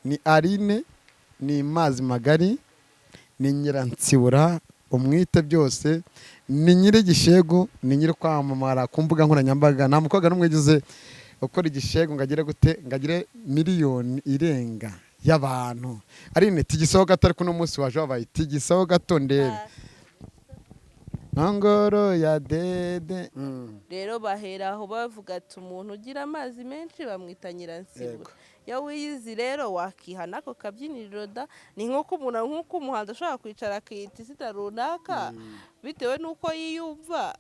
ni Aline, ni mazi magari, ni nyiransiubura, umwite byose, ni nyirigishegu, ni nyiri kwamamara ku mbuga nkoranyambaga. Nta mukobwa n'umwe ugize ukora igishegu ngagire gute ngagire miliyoni irenga y'abantu. Aline tigisoho gato ariko no munsi waje wabaye tigisoho gato ndebe. Ngoro ya dede. Rero bahera aho bavuga ati umuntu ugira amazi menshi bamwita nyiransiubura. Ya wiyizi rero wakihana ko kabyiniriro da ni nk'uko umuhanzi ashobora kwicara akiyita izina runaka bitewe n'uko yiyumva.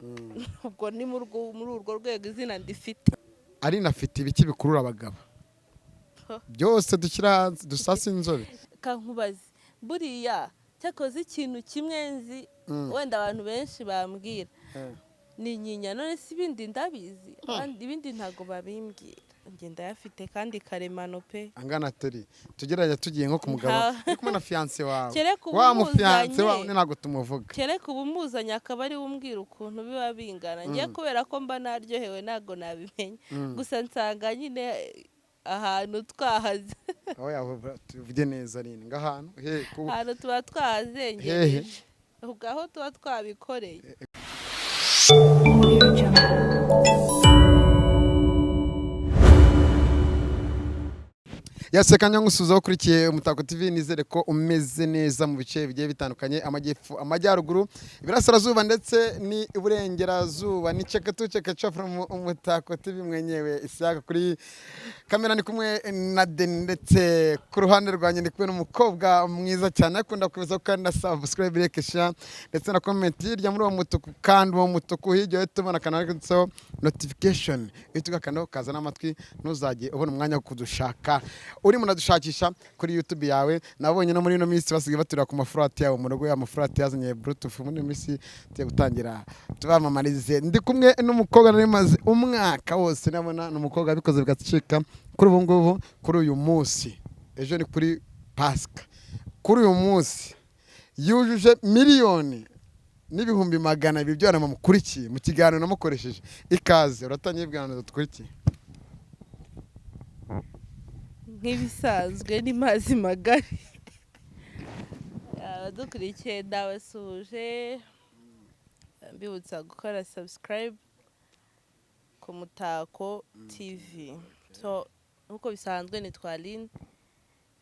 Ubwo ni muri urwo rwego izina ndifite. Aline afite ibiki bikurura abagabo byose dushyira dusasa inzobe. Kankubazi buriya cyakoze ikintu kimwe nzi wenda abantu benshi bambwira ni nyinya, none si ibindi ndabizi ibindi ntago babimbwira. Ngenda yafite kandi karemano pe angana turi tugeranya tugiye nko ku mugabo kumwe na fiance wawe wa mu fiance wawe ntago tumuvuga kereka ubumuzanya akaba ari umbwira ukuntu biba bingana. Ngiye kubera ko mba naryohewe ntago nabimenye gusa nsanga nyine ahantu twahaze. oya tuvuge neza Aline ngahantu ahantu tuba twahazengereje ubwo aho tuba twabikoreye. Yasekanya ngusuza ukurikiye Umutako TV, nizere ko umeze neza mu bice bigiye bitandukanye, amajyepfo, amajyaruguru, ibirasirazuba ndetse ni iburengerazuba. Ni cheka from Umutako TV mwenyewe Isaka. Kuri kamera ni kumwe na ndetse ku ruhande rwanjye ndi kumwe n'umukobwa mwiza cyane akunda kubiza kandi subscribe, like, share ndetse na comment hirya muri uwo mutuku, kandi uwo mutuku hirya tubona kanal kanditseho notification itugakano kaza n'amatwi ntuzajye ubona umwanya wo kudushaka. Uri munadushakisha kuri YouTube yawe, nabonye no muri no minsi basigaye baturira ku mafurati yawe mu rugo, ya mafurati yazanye Bluetooth muri minsi tugiye gutangira tubamamarize. Ndi kumwe n'umukobwa nari maze umwaka wose nabona n'umukobwa bikoze bigacika. Kuri ubu ngubu kuri uyu munsi, ejo ni kuri Pasika, kuri uyu munsi yujuje miliyoni n'ibihumbi magana bibiri by'abantu bamukurikiye mu kiganiro namukoresheje. Ikaze uratangiye ibiganiro dukurikiye. Nk'ibisanzwe ni mazi magari. Abadukurikiye ndabasuhuje, mbibutsa gukora subscribe ku Mutako TV. So nkuko bisanzwe nitwa Aline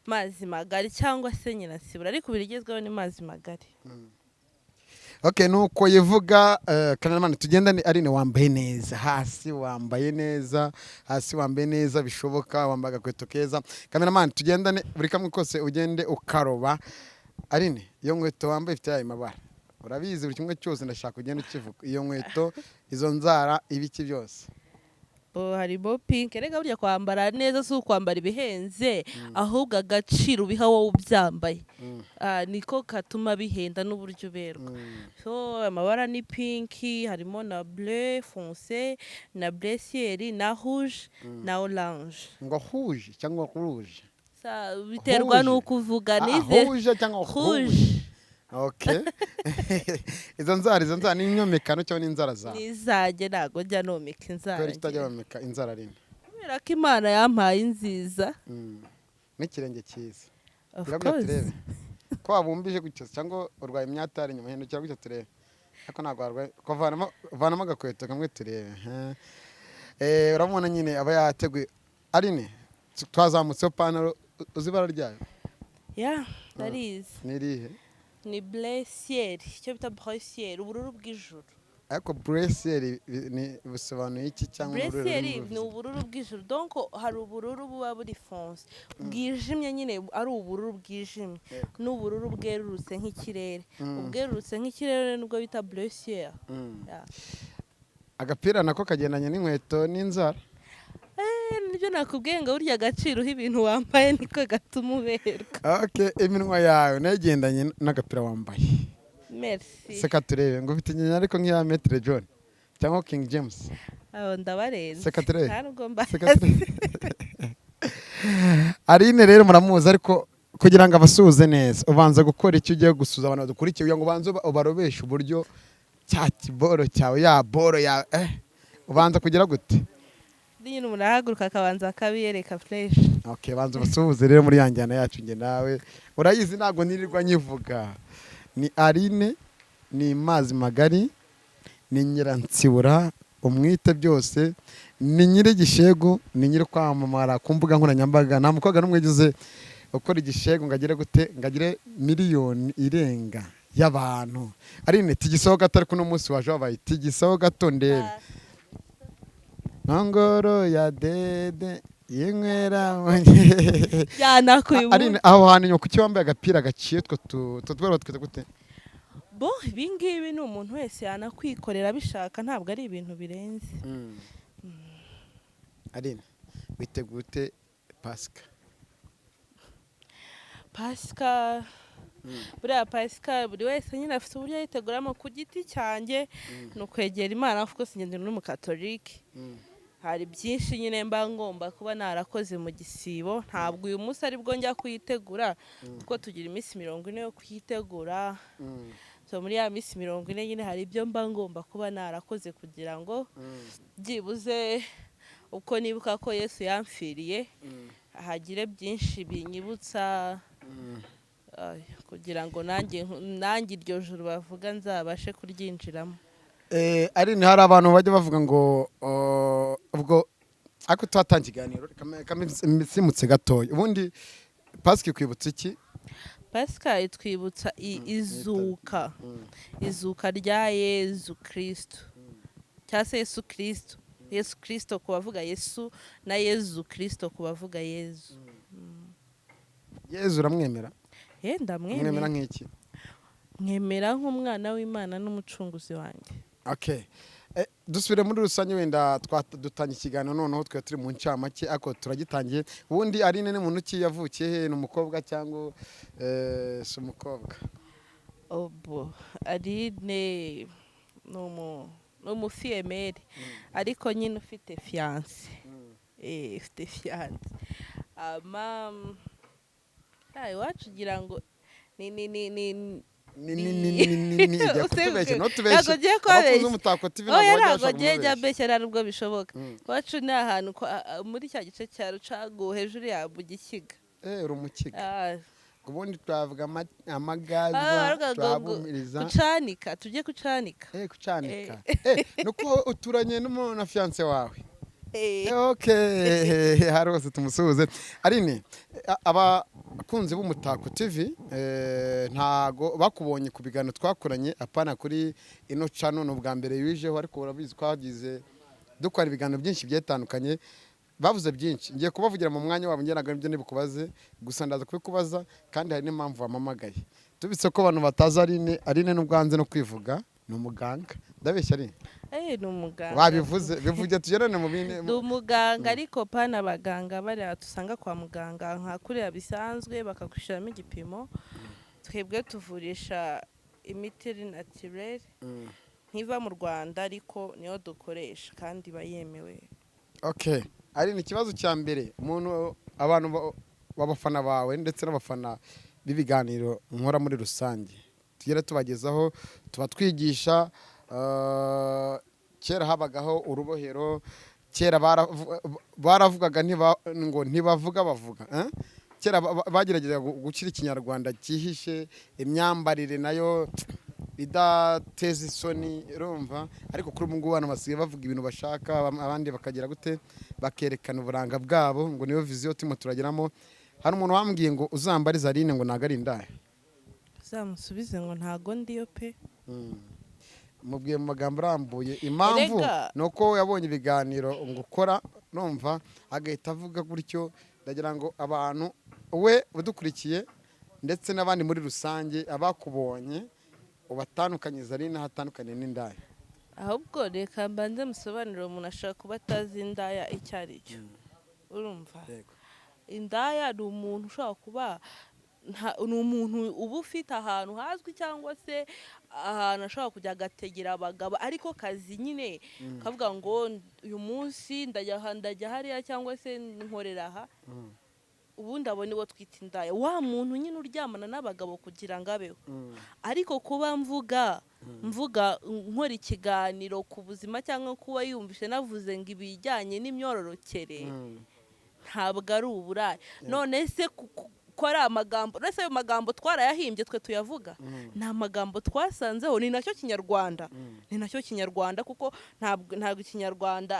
mazi magari cyangwa se nyiransiubura, ariko birigezweho ni mazi magari. Okay, nuko yivuga cameraman tugendane. Aline wambaye neza, hasi wambaye neza, hasi wambaye neza bishoboka, wambaga kweto keza. Cameraman tugendane buri kamwe kose ugende ukaroba. Aline iyo nkweto wambaye ifite ayo mabara, urabizi buri kimwe cyose ndashaka ugende ukivuga. Iyo nkweto, izo nzara, ibiki byose. Harimo pink. Rega burya kwambara neza si ukwambara ibihenze, ahubwo agaciro ubiha wowe ubyambaye niko katuma bihenda n'uburyo uberwa. So amabara ni pinki, harimo na bleu foncé, na bleu ciel, na rouge, na orange. Ngo rouge cyangwa rouge? Biterwa n'uko uvuga. Nize rouge cyangwa rouge. Okay. Izo nzara ni inyomekano cyangwa n'inzara zawe? Nizajye nago njya nomeka inzara. Kweri tutajya bameka inzara Aline? Kubera ko Imana yampaye nziza. N'ikirenge cyiza. Of course. Ko wabumbije gutyo cyangwa urwaye imyatari nyuma hindukira gutyo turebe. Ariko ntabwo warwaye ko vanamo agakweto kamwe turebe. Uramubona nyine aba yateguye. Aline twazamutseho panel, uzibara ryayo? Yeah, narize. Nirihe? Ni bleu ciel, cyo bita bleu ciel, ubururu bw'ijuru. Ariko bleu ciel ni busobanuye iki cyangwa ubururu? Bleu ciel ni ubururu bw'ijuru. Donc hari ubururu buba buri fonce bwijimye, nyine ari ubururu bwijimye n'ubururu bwerurutse nk'ikirere. Ubwerurutse nk'ikirere nubwo bita bleu ciel. Agapira nako kagendanye n'inkweto n'inzara. Nibyo nakubwiye ngo burya agaciro ibintu wambaye niko gatuma uberwa. Okay, iminwa yawe nagendanye n'agapira wambaye. Merci. Seka turebe ngo ufite nyinya ariko nk'iya Metre John cyangwa King James. Ndabarenze. Seka turebe. Ntabwo mba. Aline rero muramuzi, ariko kugira ngo abasuhuze neza ubanza gukora icyo ugiye gusuza abantu badukurikiye, kugira ngo ubanze ubarobeshe uburyo cya kiboro cyawe, ya boro ya ubanza kugira gute? nyine umuntu arahaguruka akabanza akabiyereka fresh. Okay, banza basuhuze rero muri yanjyana yacu nge nawe. Urayizi ntago nirirwa nyivuga. Ni Aline, ni Mazi Magari, ni Nyiransiubura, umwite byose, ni nyirigishego, ni nyiri kwamamara ku mbuga nkoranyambaga. Nta mukobwa n'umwe yagize ukora igishego ngagire gute ngagire miliyoni irenga y'abantu. Aline tigisoho gato ariko no munsi waje wabaye tigisoho gato ndebe. Ngoro ya dede yinywera Yanakuye aho hantu nyoko cyambaye agapira gaciye twatwara twita gute bo ibingibi ni umuntu wese yanakwikorera bishaka ntabwo ari ibintu birenze. Aline witegute Pasika buriya Pasika buri wese nyine afite uburyo yiteguramo. Ku giti cyanjye ni ukwegera Imana kuko sinjye n'umukatolike. Hari byinshi nyine mba ngomba kuba narakoze mu gisibo. Ntabwo uyu munsi ari bwo njya kuyitegura kuko tugira iminsi 40 yo kuyitegura. So muri ya minsi 40 nyine hari ibyo mba ngomba kuba narakoze kugira ngo byibuze uko nibuka ko Yesu yamfiriye hagire byinshi binyibutsa kugira ngo nanjye iryo juru bavuga nzabashe kuryinjiramo. Aline hari abantu bajya bavuga ngo ubwo ako twatanga ikiganiro simutse gatoya. Ubundi Pasika kwibutsa iki? Pasika itwibutsa izuka rya Yesu Kristo. Cyase Yesu Kristo. Yesu Kristo kubavuga Yesu na Yesu Kristo kubavuga Yesu. Yesu uramwemera? Ndamwemera. Mwemera nk'iki? Mwemera nk'umwana w'Imana n'umucunguzi wanjye. Okay. Dusubire muri rusange wenda dutanga ikiganiro noneho twe turi mu ncamake ako turagitangiye. Ubundi Aline ni muntu ki yavukiye he? Ni umukobwa cyangwa si umukobwa? Obo Aline ni umufiyemeri ariko nyine ufite Fiance. Ufite Fiance. Iwacu ugira ngo ni ntabwo bishoboka. Wacu ni ahantu muri cya gice cya Rucagu hejuru ya Bugikiga. Uri umukiga. Ubundi twavuga amagaza twabumiriza kucanika tujye kucanika. Kucanika. Nuko uturanye n'umuntu na Fiance wawe. Okay, harose tumusuhuze. Aline abakunzi b'Umutako TV ntago bakubonye ku biganiro twakoranye apana kuri ino channel no bwa mbere yijeho ariko urabizi twagize dukora ibiganiro byinshi byetandukanye bavuze byinshi ngiye kubavugira mu mwanya wabo ngeraga ibyo nibukubaze gusa ndaza kubikubaza kandi hari n'impamvu bamamagaye tubitse ko abantu bataza Aline n'ubwanze no kwivuga ni umuganga ndabeshya ari ni umuganga wabivuze bivuge tugerane mu bine ni umuganga ariko pana abaganga bari atusanga kwa muganga nka kuri bisanzwe bakakwishiramo igipimo twebwe tuvurisha imiti naturelle nkiva mu Rwanda ariko niyo dukoresha kandi bayemewe. Okay, ari ni kibazo cya mbere umuntu abantu babafana bawe ndetse n'abafana bibiganiro nkora muri rusange tugera tubagezaho tubatwigisha kera habagaho urubohero kera baravugaga ngo ntibavuga bavuga kera bagerageza gukira ikinyarwanda cyihishe imyambarire nayo idateza isoni urumva ariko kuri ubu ngubu abantu basigaye bavuga ibintu bashaka abandi bakagira gute bakerekana uburanga bwabo ngo niyo viziyo timo turageramo. Hari umuntu wambwiye ngo uzambariza Aline ngo ntago ari indaya uzamusubize ngo ntago ndiyo pe. Mubwiye mu magambo arambuye impamvu nuko yabonye ibiganiro ngo ukora numva agahita avuga gutyo ndagira ngo abantu we udukurikiye ndetse n'abandi muri rusange abakubonye ubatandukanyiza Aline hatandukanye n'indaya. Ahubwo reka mbanze musobanurire umuntu ashaka kuba atazi indaya icyo ari cyo urumva. Indaya ni umuntu ushaka kuba ni umuntu uba ufite ahantu hazwi cyangwa se ahantu ashobora kujya agategera abagabo ariko kazi nyine kavuga ngo uyu munsi ndajya hariya cyangwa se nkorera aha ubundi abo nibo twita indaya, wa muntu nyine uryamana n'abagabo kugira ngo abeho. Ariko kuba mvuga nkora ikiganiro ku buzima cyangwa kuba yumvise navuze ngo ibijyanye n'imyororokere ntabwo ari uburaya. None se kora amagambo, nese ayo magambo twarayahimbye twe tuyavuga, ni amagambo twasanzeho, ni nacyo kinyarwanda, ni nacyo kinyarwanda, kuko ntabwo ikinyarwanda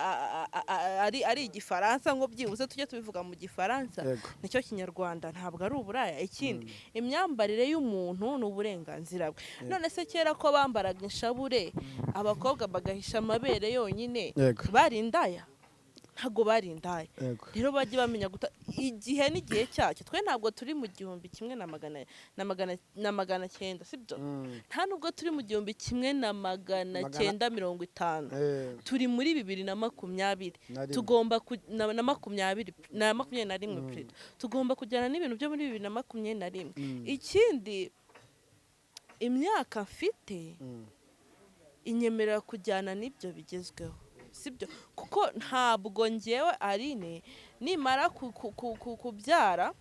ari igifaransa ngo byibuze tujye tubivuga mu gifaransa. Nicyo kinyarwanda, ntabwo ari uburaya. Ikindi, imyambarire y'umuntu ni uburenganzira bwe. None se kera ko bambaraga inshabure abakobwa bagahisha amabere yonyine, bari indaya? Ntago bari indaya. Rero bajye bamenya igihe n'igihe cyacyo. Twe ntabwo turi mu 1900, sibyo? Nta nubwo turi mu 1950, turi muri 2020. Tugomba na 2021, tugomba kujyana n'ibintu byo muri 2021. Ikindi, imyaka mfite inyemerera kujyana n'ibyo bigezweho, sibyo? Kuko ntabwo ngewe Aline nimara kubyara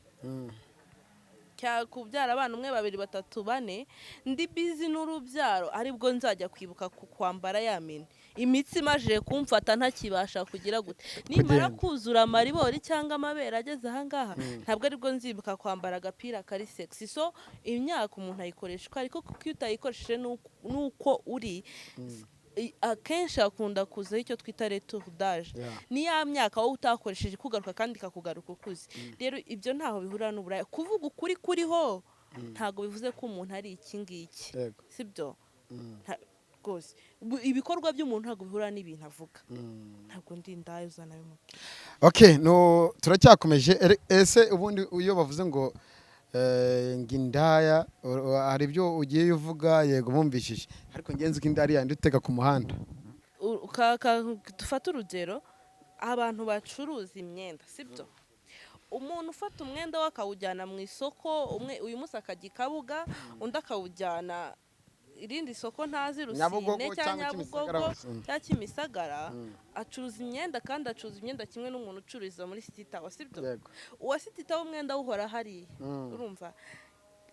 kubyara abana 1 2 3 4 ndi busy n'urubyaro, aribwo nzajya kwibuka kwambara yamene imitsi maje kumfata ntakibasha kugira gute. Nimara kuzura amaribori cyangwa amabere ageze aha ngaha, ntabwo aribwo nzibuka kwambara agapira kari sexy. So imyaka umuntu ayikoresha, ariko kuko utayikoresheje nuko uri, akenshi akunda kuza icyo twita retour d'âge. Ni ya myaka wowe utakoresheje kugaruka kandi kakugaruka ukuze. Rero ibyo ntaho bihura n'uburaya. Kuvuga ukuri kuriho ntago bivuze ko umuntu ari iki ngiki, sibyo? Rwose ibikorwa by'umuntu ntago bihura n'ibintu avuga. Ntago ndi indaya uzana bimubwira. Okay, no turacyakomeje. Ese ubundi iyo bavuze ngo ngindaya hari byo ugiye uvuga, yego mumvishije, ariko ngenzi ko indaya yandi utega ku muhanda. Dufata urugero, abantu bacuruza imyenda, sibyo? Umuntu ufata umwenda wakawujyana mu isoko, uyu munsi akajya Kabuga, undi akawujyana irindi soko ntazi Rusine cyangwa Nyabugogo cyangwa Kimisagara, acuruza imyenda kandi acuruza imyenda kimwe n'umuntu ucururiza muri sitita, sibyo? Uwa sitita w'umwenda uhora hari, urumva?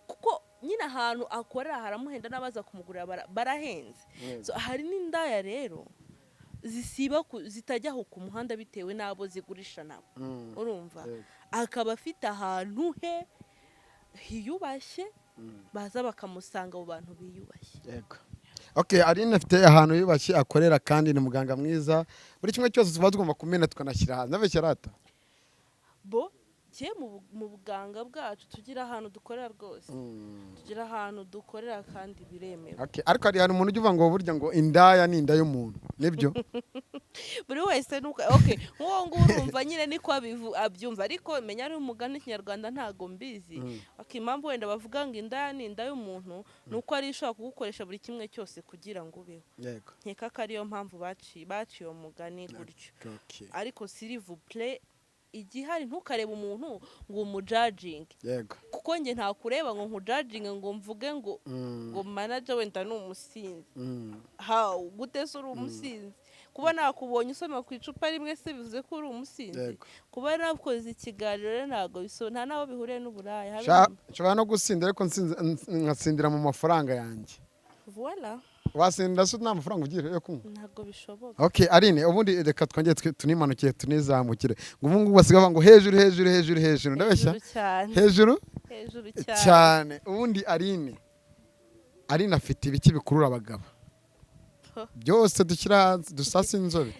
Kuko nyine ahantu akorera haramuhenda n'abaza kumugurira barahenze. So hari n'indaya rero zisiba zitajyaho ku muhanda bitewe n'abo zigurisha nabo, urumva? Akaba afite ahantu hiyubashye, baza bakamusanga abo bantu biyubashye. Yego. Okay, Aline afite ahantu yubashye akorera kandi ni muganga mwiza. Buri kimwe cyose tuba tugomba kumena tukanashyira hanze. Nabeshya rata. Mu buganga bwacu tugira ahantu dukorera rwose. Tugira ahantu dukorera kandi biremewe. Okay, ariko hari umuntu uvuga ngo burya ngo indaya ni inda y'umuntu. Nibyo? Buri wese nuko okay, nko urumva nyine niko abyumva, ariko menya ari umugani kinyarwanda ntago mbizi. Okay, impamvu wenda bavuga ngo indaya ni inda y'umuntu nuko ari ishobora kugukoresha buri kimwe cyose kugira ngo ubeho. Yego. Nkeka ko ariyo mpamvu baciye umugani gutyo. Ariko s'il vous plaît, igihari ntukareba umuntu ngo umujudging. Yego. Kuko nge nta kureba ngo nkujudging ngo mvuge ngo manager wenda ni umusinzi. Gute se uri umusinzi? Kuba nakubonye usoma ku icupa rimwe se bivuze ko uri umusinzi? Kuba nakoze ikiganiro ntago nta naho bihuriye n'uburaya. Nshobora no gusinda ariko nkatsindira mu mafaranga yanjye. Voilà. Wasinda se nta mafaranga ugira yo kunywa? Ntago bishoboka. Okay, Aline, ubundi reka twongere tunimanukire tunizamukire. Ngo ubu basiga ngo hejuru. Ndabeshya? Hejuru cyane. Ubundi Aline afite ibiki bikurura abagabo? Byose dushyira dusasa inzobe.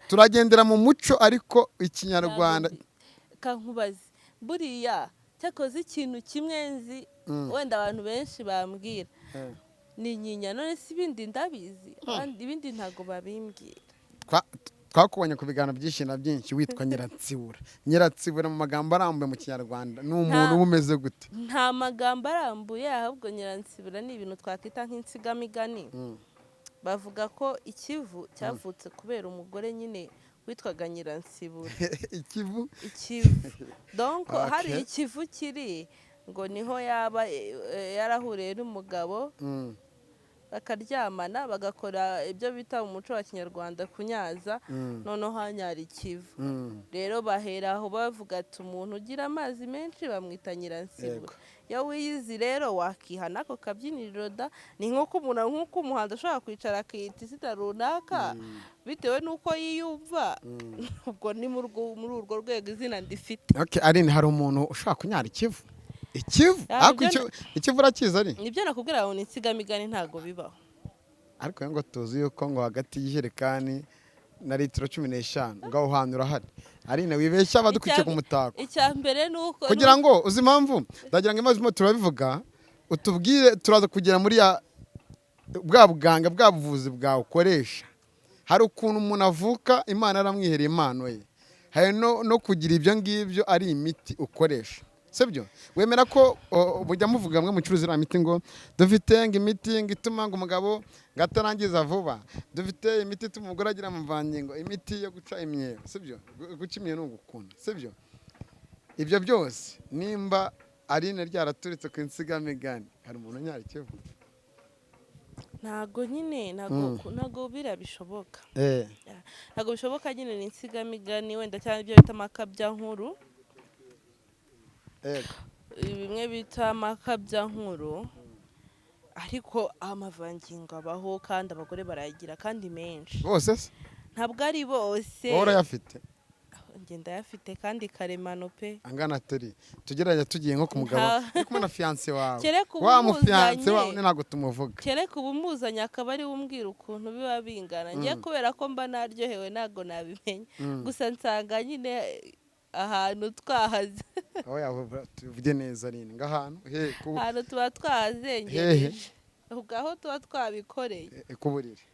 Turagendera mu muco ariko ikinyarwanda. Kankubazi buriya cyakoze ikintu kimwe nzi wenda abantu benshi bambwira. Ni nyinya, none si ibindi ndabizi, kandi ibindi ntago babimbwira. Twakubonye ku biganiro byishina byinshi witwa nyiransiubura mu magambo arambuye mu kinyarwanda ni umuntu umeze gute? Nta magambo arambuye, ahubwo nyiransiubura ni ibintu twakita nk'insigamigani. Bavuga ko ikivu cyavutse kubera umugore nyine witwaga nyiransiubura. Ikivu donc hari ikivu kiri ngo niho yaba yarahuriye n'umugabo bakaryamana bagakora ibyo bita mu muco wa kinyarwanda kunyaza noneho hanyara ikivu rero bahera aho bavuga ati umuntu ugira amazi menshi bamwita nyiransiubura iyo wiyizi rero wakihana ako kabyiniriro da ni nk'uko umuhanzi ashobora kwicara akiyita izina runaka bitewe n'uko yiyumva ubwo ni muri urwo rwego izina ndifite. Aline, hari umuntu ushaka kunyara ikivu ikivu urakizi ari nibyo nakubwira ngo ni insigamigani ntago bibaho ariko ngo tuzi yuko ngo hagati y'ijerekani na litiro 15 ngaho hantu urahari. Aline, wibeshya abadukurikiye ku mutako. Icya mbere nuko kugira ngo uzi impamvu ndagira ngo imazimo turabivuga utubwire turaza kugera muri bwa buganga bwa buvuzi bwawe ukoresha. Hari ukuntu umuntu avuka Imana yaramwihereye impano ye, hari no kugira ibyo ngibyo ari imiti ukoresha, sibyo? Wemera ko bujya muvuga mwe mucuruzi ra miti ngo dufite imiti ituma ngo umugabo ngatarangiza vuba, dufite imiti ituma umugore agira amavangingo, imiti yo guca imyeyo, sibyo? Guca imyeyo no gukunda, sibyo? Ibyo byose nimba Aline ryaraturitse ku insigamigani, hari umuntu nyari kivu? Ntago nyine ntago birabishoboka. Ntago bishoboka nyine ni insigamigani wenda cyane ibyo bita makabya nkuru. Bimwe bita makabya nkuru ariko amavangingo abaho kandi abagore barayagira kandi menshi. Bose se? Ntabwo ari bose. Urayafite? Ngenda yafite kandi karemano pe. Angana turi tugeranya tugiye nko ku mugabo kumwe na fiance wawe. Wa mu fiance wawe ntago tumuvuga. Kereka ubumuzanya akaba ari umbwira ukuntu biba bingana. Ngiye kubera ko mba naryohewe nago nabimenya. Gusa nsanga nyine ahantu twahaze. Oya tuvuge neza Aline ngahantu ahantu tuba twahazengereje. Ugaho tuba twabikoreye. Kuburiri.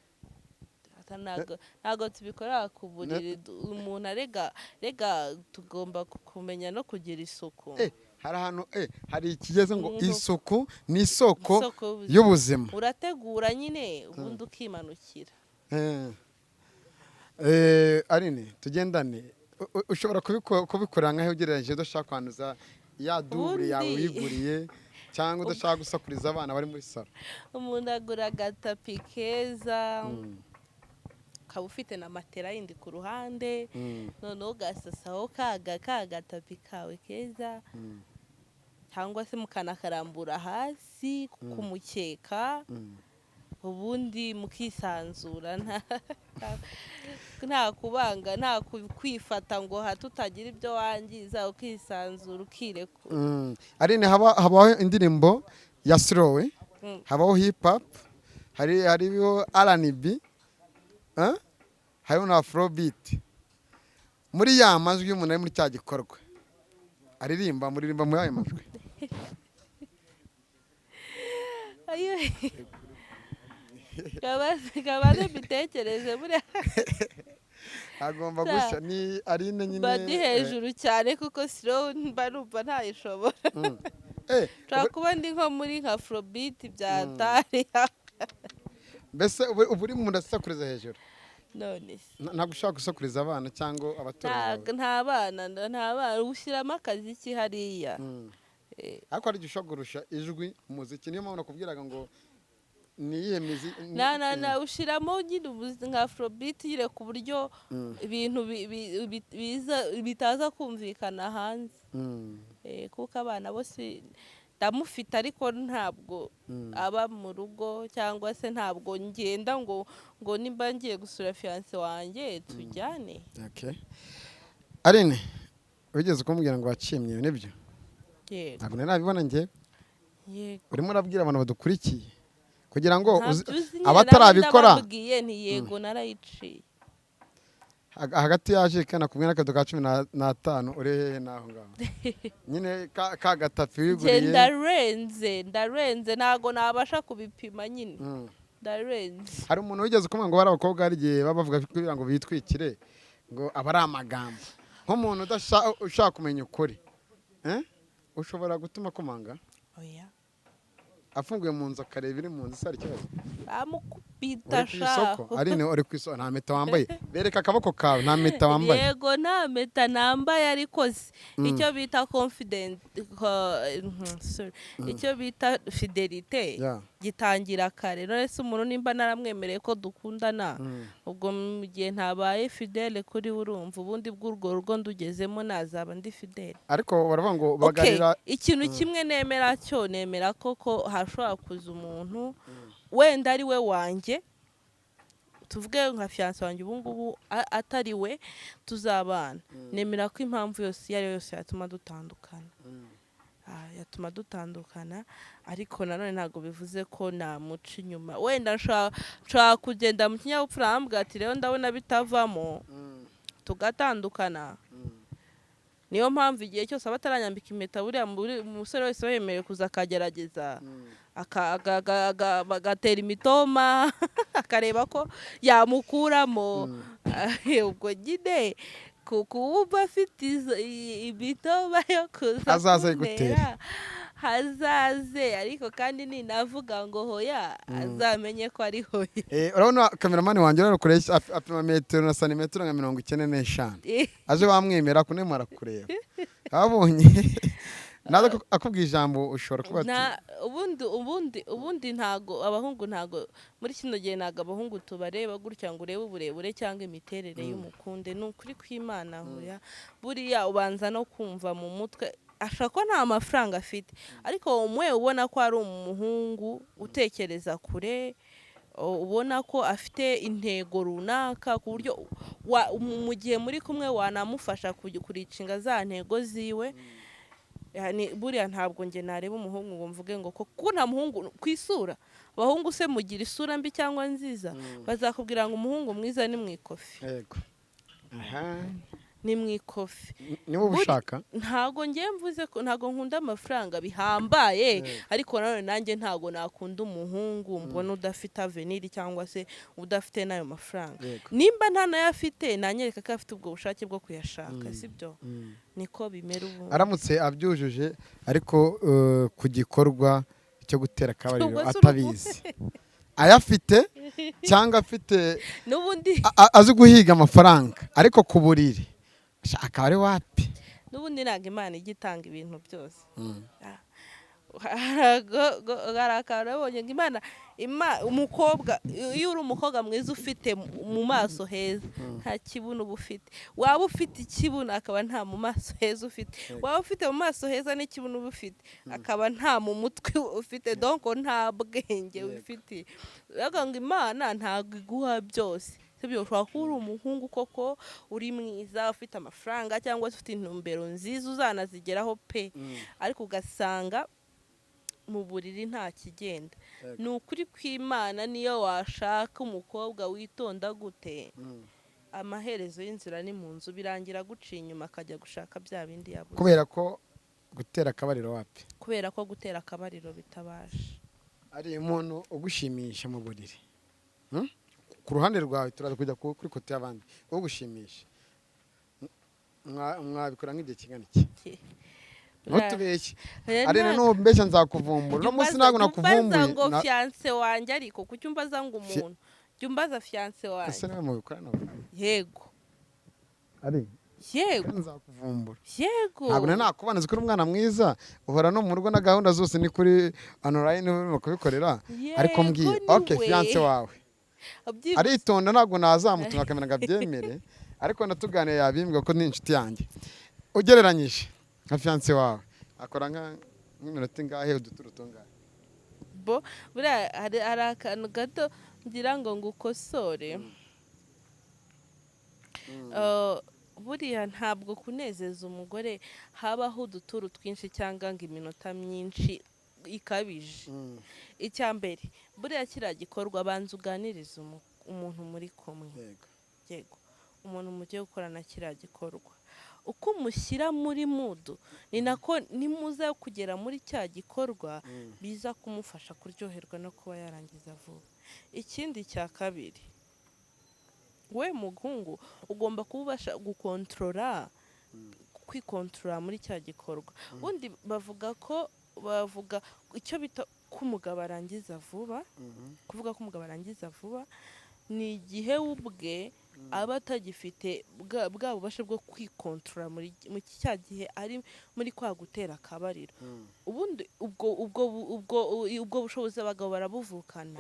Ntago tubikorera ku buriri. Umuntu rega tugomba kumenya no kugira isuku. Hari ahantu hari ikigeze ngo isuku ni isoko y'ubuzima. Urategura nyine ubundi ukimanukira. Aline tugendane ushobora kubikorera nkaho ugereranyije udashaka kwanduza ya dubure yawe wiguriye cyangwa udashaka gusakuriza abana bari muri salo. Umuntu agura agatapi keza ukaba ufite na matera yindi ku ruhande noneho ugasasaho kagatapi kawe keza cyangwa se mukanakarambura hasi ku mukeka ubundi mukisanzura nta kubanga nta kwifata ngo hatutagira ibyo wangiza ukisanzura ukirekura. Aline, habaho indirimbo ya slow, habaho hip hop, hariho R&B, hariho na afrobeat. Muri ya majwi y'umuntu ari muri cya gikorwa aririmba muri ayo majwi. Kabaze bitekereze muri agomba gushya ni Aline nyine badi hejuru cyane kuko slow mba numva ntayishobora. Kuba ndi nko muri nka afrobeat bya tari. Mbese uri mu ndasakuriza hejuru? None ntabwo ushaka gusakuriza abana cyangwa abaturanyi? Nta bana ushyiramo akazi ki hariya. Ariko hari ushaka kurusha ijwi umuziki, niyo mpamvu nakubwiraga ngo niyihe mizi ushiramo nyine umuziki nka afrobeat yire ku buryo ibintu bitaza kumvikana hanze. Kuko abana bose ndamufite ariko ntabwo aba mu rugo cyangwa se ntabwo ngenda ngo nimba ngiye gusura fiance wanjye tujyane. Aline, wigeze kumbwira ngo wacimye nibyo? Ntabwo nabibona njye. Urimo urabwira abantu badukurikiye kugira ngo abatarabikora yego narayiciye hagati yaje kana kumwe n'akado ka 15 urehehe naho ngaho nyine ka gatapi wiguriye. Ndarenze ntago nabasha kubipima nyine. Ndarenze. Hari umuntu wigeze kumwe ngo bari abakobwa hari gihe babavuga kugira ngo bitwikire ngo abari amagambo nk'umuntu ushaka kumenya ukuri ushobora gutuma komanga. Oya. Afunguye mu nzu akareba iri mu nzu sari kibazo. bitasha Aline uri ku isoko nta mpeta wambaye bereka akaboko kawe nta mpeta wambaye yego nta mpeta nambaye ariko icyo bita icyo bita fidelite gitangira kare none se umuntu nimba naramwemereye ko dukundana ubwo mu gihe ntabaye fidele kuri urumva ubundi bw'urwo rugo ndugezemo nazaba ndi fidele ariko baravuga ngo bagarira ikintu kimwe nemera cyo nemera koko hashobora kuza umuntu wenda ari we wanjye tuvuge nka fiance wanjye ubu ngubu atari we tuzabana nemera ko impamvu yose iyo ari yo yose yatuma dutandukana ariko nanone ntabwo bivuze ko namuca inyuma wenda nshaka kugenda mu kinyabupfura arambwira ati rero ndabona bitavamo tugatandukana niyo mpamvu igihe cyose aba ataranyambika impeta buriya umusore wese wemerewe kuza akagerageza agatera imitoma akareba ko yamukuramo ubwo nyine kuba afite imitoma yo kuza kumutera hazaze ariko kandi ninavuga ngo hoya azamenye ko ari hoya urabona kameramani wanjye rero kuresha apima metero na santimetero nka 95 aje bamwemera kunemara kureba abonye naza akubwiye ijambo ushobora kuba ubundi ntago abahungu ntago muri kino gihe ntago abahungu tubareba gutya ngo urebe uburebure cyangwa imiterere y'umukunde n'ukuri kw'Imana hoya buriya ubanza no kumva mu mutwe ashaka nta mafaranga afite ariko umwe ubona ko ari umuhungu utekereza kure ubona ko afite intego runaka ku buryo mu gihe muri kumwe wanamufasha kuricinga za ntego ziwe buriya ntabwo nge nareba umuhungu ngo mvuge ngo kuko nta muhungu kwisura abahungu se mugira isura mbi cyangwa nziza bazakubwira ngo umuhungu mwiza ni mwikofi yego ni mwikofi niba ushaka ntago ngiye mvuze ko ntago nkunda amafaranga bihambaye ariko nanone nanjye ntago nakunda umuhungu mbona udafite avenir cyangwa se udafite nayo mafaranga nimba nta nayo afite nanyereka ko afite ubwo bushake bwo kuyashaka sibyo niko bimera ubu aramutse abyujuje ariko ku gikorwa cyo gutera akabariro atabizi ayafite cyangwa afite n'ubundi azi guhiga amafaranga ariko ku buriri shaka ari wapi n'ubundi ntabwo Imana igitanga ibintu byose harabonye ngo Imana umukobwa iyo uri umukobwa mwiza ufite mu maso heza nta kibuno uba ufite waba ufite ikibuno akaba nta mu maso heza ufite waba ufite mu maso heza n'ikibuno uba ufite akaba nta mu mutwe ufite donc nta bwenge ufite rero ngo Imana ntabwo iguha byose sibyo ushobora kuba uri umuhungu koko uri mwiza ufite amafaranga cyangwa ufite intumbero nziza uzanazigeraho pe ariko ugasanga mu buriri nta kigenda ni ukuri kw'Imana niyo washaka umukobwa witonda gute amaherezo y'inzira ni mu nzu birangira guciye inyuma akajya gushaka bya bindi yabuze kubera ko gutera akabariro wapi kubera ko gutera akabariro bitabasha ari umuntu ugushimisha mu buriri ku ruhande rwawe turaza kujya kuri kote y'abandi wo gushimisha mwabikora nk'igihe kingana iki ntutubeshye ari no mbeshya nzakuvumbura no munsi ntago nakuvumbuye ngo fiance wanjye ariko kuki umbaza ngo umuntu jumbaza fiance wanjye ese nawe mubikorana yego ari yego nzakuvumbura yego ntabwo nakubana zikora umwana mwiza uhora no mu rugo na gahunda zose ni kuri online urimo kubikorera ariko mbwiye okay fiance wawe aritonda ntabwo nazamutuma kamera ngabyemere ariko natuganiye yabimbwa ko ni inshuti yanjye ugereranyije nka fiance wawe akora nk'iminota ingahe uduturutungahe bo buriya hari akantu gato ngira ngo ngukosore buriya ntabwo kunezeza umugore habaho uduturu twinshi cyangwa ngo iminota myinshi ikabije icya mbere buriya kiriya gikorwa abanza uganiriza umuntu muri kumwe yego umuntu mugiye gukorana kiriya gikorwa uko umushyira muri mudu ni nako nimuza kugera muri cya gikorwa biza kumufasha kuryoherwa no kuba yarangiza vuba ikindi cya kabiri we mugungu ugomba kubasha kwikontorora muri cya gikorwa ubundi bavuga ko bavuga icyo bita ko umugabo arangiza vuba. Kuvuga ko umugabo arangiza vuba ni igihe ubwe aba atagifite bwa bubasha bwo kwikontorora mu cya gihe ari muri kwa gutera akabariro. Ubundi ubwo bushobozi abagabo barabuvukana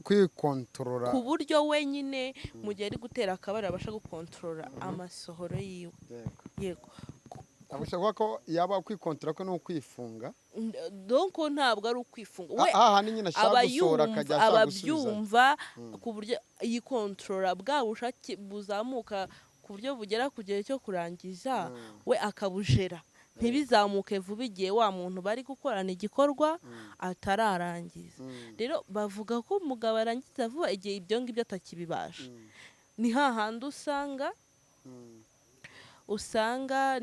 kwikontorora ku buryo wenyine mu gihe ari gutera akabariro abasha gukontorora amasohoro yiwe. Yego, abashaka ko yaba kwikontorora ko no kwifunga. donc ntabwo ari ukwifunga, we ni nyine ashaka gusohora akajya ashaka gusubiza, ababyumva ku buryo yikontorora bwa bushake buzamuka ku buryo bugera ku gihe cyo kurangiza, we akabujera ntibizamuke vuba igihe wa muntu bari gukorana igikorwa atararangiza. Rero bavuga ko umugabo arangiza vuba igihe ibyo ngibyo atakibibasha. Ni hahandi usanga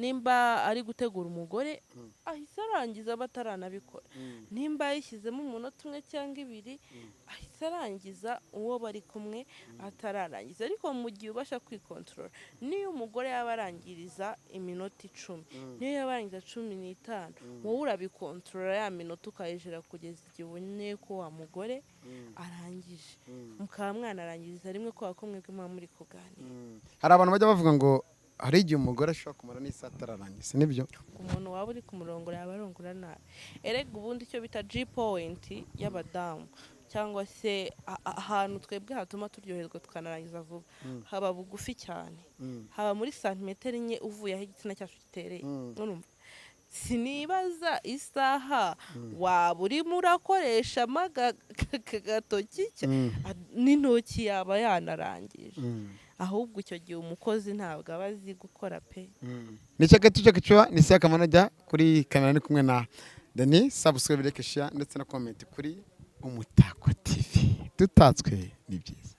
nimba ari gutegura umugore ahise arangiza bataranabikora. Nimba yishyizemo umunota umwe cyangwa ibiri ahise arangiza uwo bari kumwe atararangiza. Ariko mu gihe ubasha kwikontorora, niyo umugore yaba arangiriza iminota 10, niyo yaba arangiza 15, wowe urabikontorora ya minota ukayijera kugeza igihe ubonye ko wa mugore arangije, mukaba mwanarangiriza rimwe kwa kumwe muba muri kuganira. Hari abantu bajya bavuga ngo hari igihe umugore ashobora kumara n'isaha atararangiza, nibyo? Umuntu waba uri ku murongo yaba arongora nabi. Erega ubundi icyo bita G point y'abadamu cyangwa se ahantu twebwe hatuma turyoherwa tukanarangiza vuba, haba bugufi cyane, haba muri santimetero enye uvuye aho igitsina cyacu gitereye. Urumva, sinibaza isaha waba urimo urakoresha agatoki n'intoki yaba yanarangije. Ahubwo icyo gihe umukozi ntabwo aba azi gukora pe. Ni cyakatucyo ni se kamanajya kuri kamera ni kumwe na Dani. Subscribe, like, share ndetse na comment kuri Umutako TV. Dutatswe ni byiza.